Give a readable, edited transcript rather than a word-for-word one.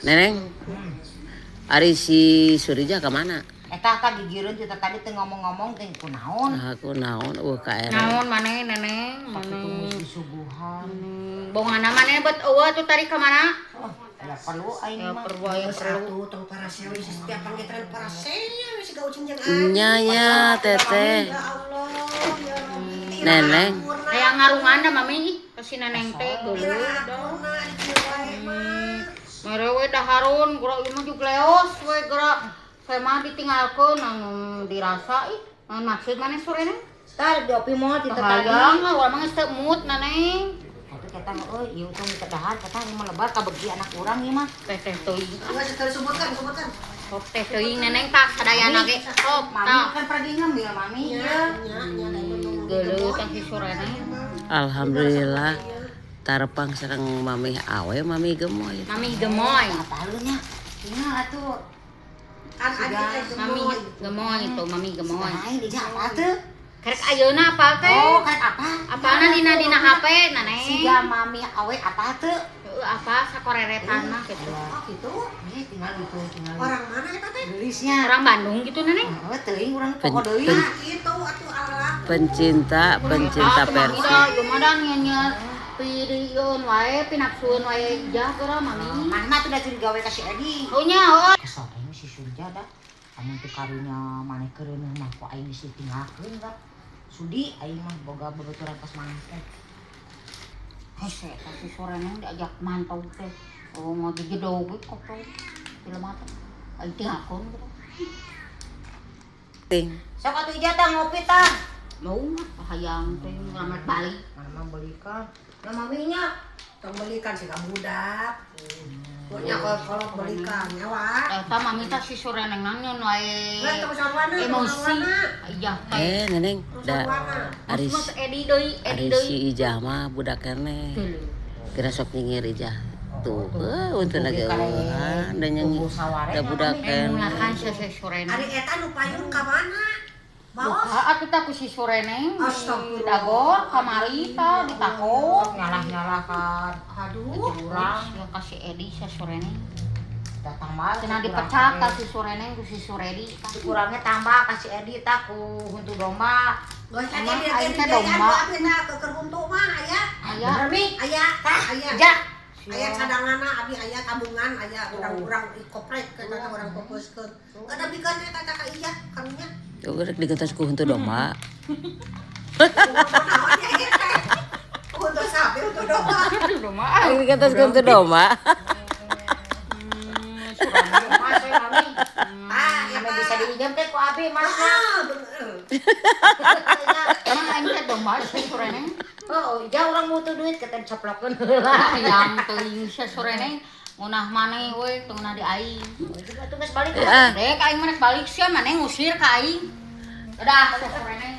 Neneng, ari si Surija ke mana? Eta gigireun kita tadi teh ngomong-ngomong teh kunaon. Aku naon KR. Naon maneh neneng? Tunggu disuguhan. Bongana maneh bet eueuh tuh tadi ka mana? Ya perlu aing Ya mah. perlu aya perlu. Tong para sewi setiap panggetran para sewi si gaucing jeung aing. Nya teteh. Ya Allah, ya Rabbi. Neneng. Aya ngarungan da mami ka si neneng teh geuleuh da. Ampuna dieu wae mah. Mere we daharun gura ieu mah jug leos we geura. Saya mah ditinggalkeun anu dirasa ih. Naon maksud maneh sore neng? Tar diopi moal di tadi. Hayang urang mah geus teu mood na neng. Tapi kita euy ieu teh di dahar kita ieu mah lebar ka begi anak urang ieu mah. Teh teuing. Enggak sekali sebutkan. Sok teh teuing neneng tak sadayana ge. Sok Mami tak. kan pergi ngambil mami. Nya Geuleuh teh si sore neng. Alhamdulillah. Tarpang sareng mami awe mami gemoy. Mami gemoy. Apalun nya. Tinggal atuh. Kan adik Mami gemoy itu, mami gemoy. Aing di apa tuh? Karek ayeuna apa teh? Oh, kan apa? Apana dina HP na neng? Siga mami awe apa tuh? Apa sakoreretan mah gitu. Oh gitu. Tinggal gitu, tinggal. orang mana eta teh? Gelisnya. Orang Bandung gitu neneng. Oh, teuing urang pokok deui. Nah, itu atuh alat. Pencinta Persib. Ieu mah dan nyanyian pidieun wae pinapsueun wae jah geura mami. Mana tuh da curi gawe ka si Edi. Oh nya heuh. Kesok ini si Surja dah. Amun teu karunya maneh keureun mah kok aing geus ditinggalkeun da. Sudi aing mah boga babaturan pas maneh teh. Hese eta si sore nang diajak mantau teh. Oh ngagegedog kok teh. Film mata. Aing tinggalkeun gitu. Ting. Sok atuh ija tah ngopi tah. Mau mah hayang teh ngalamat balik. Mana mah belikan. Nah maminya Tong belikan si budak. Pokoknya kalau belikan nyawa. Eta mami teh si sore neng nanyun wae. Lah tong sarwana. Emosi. Iya teh. Neneng, da ari Mas Edi deui, Edi deui. si Ijah mah budak keneh. Geuleuh. Kira sok nyengir Ijah. Tuh, untuk lagi eueuhan da nyanyi da budak Mulakan keneh. sore Ari eta nu payun ka mana? Baos. Atuh tah ku si sore neng Astagfirullah. dagor kamari tah ditakor nyalah-nyalah kan. Aduh. urang ya ka si Edi sa sore neng Datang mal. cenah dipecat ka si sore neng ku si Suredi tah Kurangnya tambah kasih Edi tak ku untuk domba. Geus Emang aya aing di teh domba. domba. Abi na keur huntu mah aya. aya Bener mi? Aya, aya. Jak. Aya cadanganna abi aya tabungan aya urang-urang ikoprek ke kana urang popeskeun. Kada bikeun eta ka iya karunya. Yo rek digentos ku henteu domba. Naon ya ieu teh? Untuk sapi untuk domba. aduh domba Aing digentos ku henteu domba. surang Mas mami. Ah, Ame eta. bisa diinjem teh ku abi mas. Ah, bener. emang aing teh domba si sore neng Oh, ija urang butuh duit kata dicoplokeun heula. yang teuing si sore neng ngunah maneh we teu ngunah di aing Itu geus balik. Ah, dek aing maneh balik sia maneh ngusir ka aing udah si sore neng